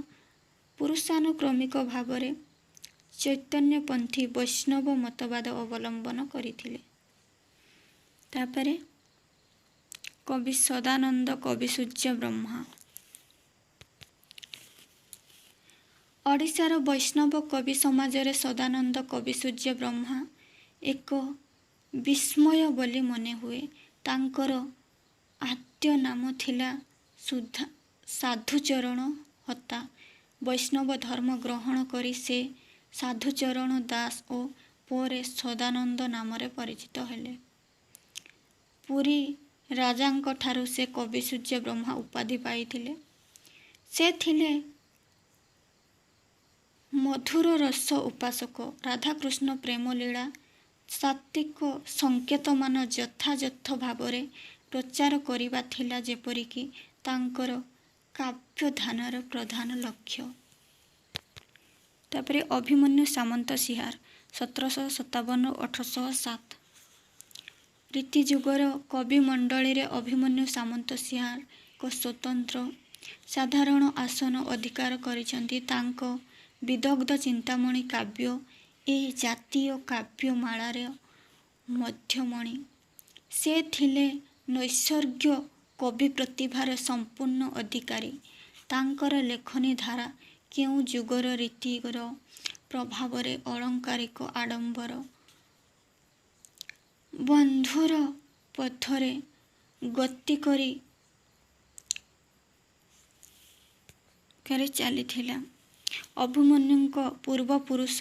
S1: ପୁରୁଷାନୁକ୍ରମିକ ଭାବରେ ଚୈତନ୍ୟପନ୍ଥୀ ବୈଷ୍ଣବ ମତବାଦ ଅବଲମ୍ବନ କରିଥିଲେ। ତାପରେ କବି ସଦାନନ୍ଦ କବିସୂର୍ଯ୍ୟ ବ୍ରହ୍ମା ଓଡ଼ିଶାର ବୈଷ୍ଣବ କବି ସମାଜରେ ସଦାନନ୍ଦ କବିସୂର୍ଯ୍ୟ ବ୍ରହ୍ମା ଏକ ବିସ୍ମୟ ବୋଲି ମନେହୁଏ। ତାଙ୍କର ଆଦ୍ୟ ନାମ ଥିଲା ସାଧୁଚରଣ ହୋତା। ବୈଷ୍ଣବ ଧର୍ମ ଗ୍ରହଣ କରି ସେ ସାଧୁଚରଣ ଦାସ ଓ ପରେ ସଦାନନ୍ଦ ନାମରେ ପରିଚିତ ହେଲେ। ପୁରୀ ରାଜାଙ୍କଠାରୁ ସେ କବିସୂର୍ଯ୍ୟ ବ୍ରହ୍ମା ଉପାଧି ପାଇଥିଲେ। ସେ ଥିଲେ ମଧୁର ରସ ଉପାସକ। ରାଧାକୃଷ୍ଣ ପ୍ରେମଲୀଳା ସାତ୍ତ୍ୱିକ ସଂକେତମାନ ଯଥାଯଥ ଭାବରେ ପ୍ରଚାର କରିବା ଥିଲା ଯେପରିକି ତାଙ୍କର କାବ୍ୟଧାନର ପ୍ରଧାନ ଲକ୍ଷ୍ୟ। ତାପରେ ଅଭିମନ୍ୟୁ ସାମନ୍ତ ସିଂହାର 1757-1807 ରୀତିଯୁଗର କବିମଣ୍ଡଳୀରେ ଅଭିମନ୍ୟୁ ସାମନ୍ତ ସିଂହାର ଏକ ସ୍ୱତନ୍ତ୍ର ସାଧାରଣ ଆସନ ଅଧିକାର କରିଛନ୍ତି। ତାଙ୍କ ବିଦଗ୍ଧ ଚିନ୍ତାମଣି କାବ୍ୟ ଏହି ଜାତୀୟ କାବ୍ୟମାଳାର ମଧ୍ୟମଣି। ସେ ଥିଲେ ନୈସର୍ଗ୍ୟ କବି ପ୍ରତିଭାର ସମ୍ପୂର୍ଣ୍ଣ ଅଧିକାରୀ। ତାଙ୍କର ଲେଖନୀ ଧାରା କେଉଁ ଯୁଗର ରୀତିର ପ୍ରଭାବରେ ଅଳଙ୍କାରିକ ଆଡ଼ମ୍ବର ବନ୍ଧୁର ପଥରେ ଗତି କରି ଚାଲିଥିଲା। ଅଭିମନ୍ୟୁଙ୍କ ପୂର୍ବପୁରୁଷ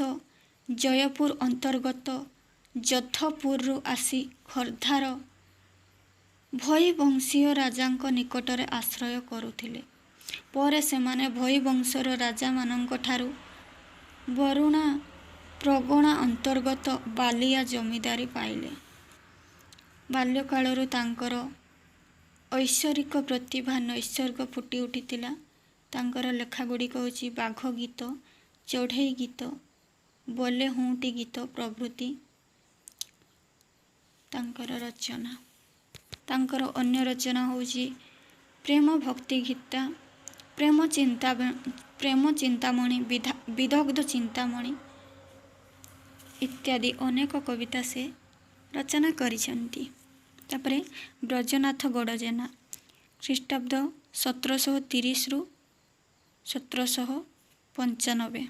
S1: ଜୟପୁର ଅନ୍ତର୍ଗତ ଯୋଧପୁରରୁ ଆସି ଖୋର୍ଦ୍ଧାର ଭୋଇବଂଶୀୟ ରାଜାଙ୍କ ନିକଟରେ ଆଶ୍ରୟ କରୁଥିଲେ। ପରେ ସେମାନେ ଭୋଇବଂଶର ରାଜାମାନଙ୍କଠାରୁ ବରୁଣା ପ୍ରଗଣା ଅନ୍ତର୍ଗତ ବାଲିଆ ଜମିଦାରୀ ପାଇଲେ। ବାଲ୍ୟକାଳରୁ ତାଙ୍କର ଐଶ୍ୱରିକ ପ୍ରତିଭା ନୈସର୍ଗ ଫୁଟି ଉଠିଥିଲା। ତାଙ୍କର ଲେଖାଗୁଡ଼ିକ ହେଉଛି ବାଘ ଗୀତ, ଚଢ଼େଇ ଗୀତ, ବୋଲେ ହୁଁଟି ଗୀତ ପ୍ରଭୃତି ତାଙ୍କର ରଚନା। ତାଙ୍କର ଅନ୍ୟ ରଚନା ହେଉଛି ପ୍ରେମ ଭକ୍ତି ଗୀତା, ପ୍ରେମ ଚିନ୍ତାମଣି, ବିଦଗ୍ଧ ଚିନ୍ତାମଣି ଇତ୍ୟାଦି ଅନେକ କବିତା ସେ ରଚନା କରିଛନ୍ତି। ତାପରେ ବ୍ରଜନାଥ ଗଡ଼ଜେନା ଖ୍ରୀଷ୍ଟାବ୍ଦ 1730-1795।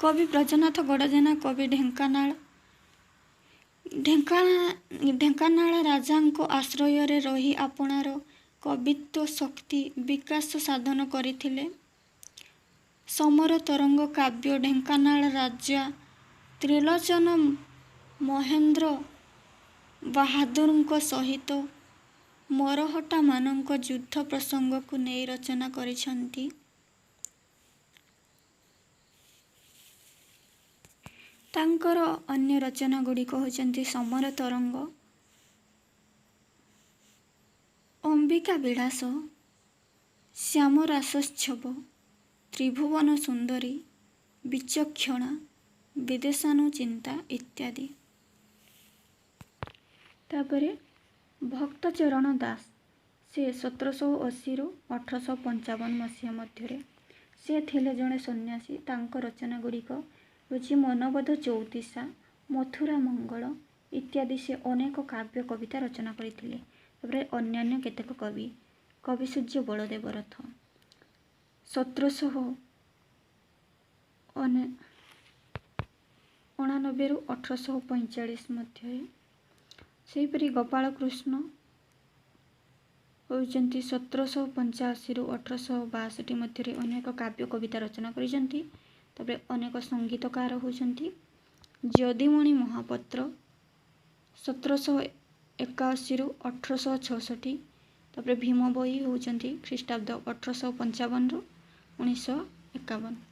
S1: କବି ବ୍ରଜନାଥ ଗଡ଼ଜେନା କବି ଢେଙ୍କାନାଳ ରାଜାଙ୍କ ଆଶ୍ରୟରେ ରହି ଆପଣାର କବିତ୍ୱ ଶକ୍ତି ବିକାଶ ସାଧନ କରିଥିଲେ। ସମର ତରଙ୍ଗ କାବ୍ୟ ଢେଙ୍କାନାଳ ରାଜା ତ୍ରିଲୋଚନ ମହେନ୍ଦ୍ର ବାହାଦୁରଙ୍କ ସହିତ ମରହଟ୍ଟାମାନଙ୍କ ଯୁଦ୍ଧ ପ୍ରସଙ୍ଗକୁ ନେଇ ରଚନା କରିଛନ୍ତି। ତାଙ୍କର ଅନ୍ୟ ରଚନା ଗୁଡ଼ିକ ହେଉଛନ୍ତି ସମର ତରଙ୍ଗ, ଅମ୍ବିକା ବିଳାସ, ଶ୍ୟାମରାସୋତ୍ସବ, ତ୍ରିଭୁବନ ସୁନ୍ଦରୀ, ବିଚକ୍ଷଣା, ବିଦେଶାନୁଚିନ୍ତା ଇତ୍ୟାଦି। ତାପରେ ଭକ୍ତଚରଣ ଦାସ ସେ 1780-1855 ମସିହା ମଧ୍ୟରେ ସେ ଥିଲେ ଜଣେ ସନ୍ନ୍ୟାସୀ। ତାଙ୍କ ରଚନା ଗୁଡ଼ିକ ହେଉଛି ମନବୋଧ ଚଉତିଶା, ମଥୁରା ମଙ୍ଗଳ ଇତ୍ୟାଦି। ସେ ଅନେକ କାବ୍ୟ କବିତା ରଚନା କରିଥିଲେ। ତାପରେ ଅନ୍ୟାନ୍ୟ କେତେକ କବି କବି ସୂର୍ଯ୍ୟ ବଳଦେବ ରଥ 1789ରୁ 1845 ମଧ୍ୟରେ। ସେହିପରି ଗୋପାଳ କୃଷ୍ଣ ହେଉଛନ୍ତି 1785ରୁ 1862 ମଧ୍ୟରେ ଅନେକ କାବ୍ୟ କବିତା ରଚନା କରିଛନ୍ତି। ତାପରେ ଅନେକ ସଙ୍ଗୀତକାର ହେଉଛନ୍ତି ଯଦୁମଣି ମହାପାତ୍ର 1781ରୁ 1866। ତାପରେ ଭୀମ ଭୋଇ ହେଉଛନ୍ତି ଖ୍ରୀଷ୍ଟାବ୍ଦ 1855ରୁ 1951।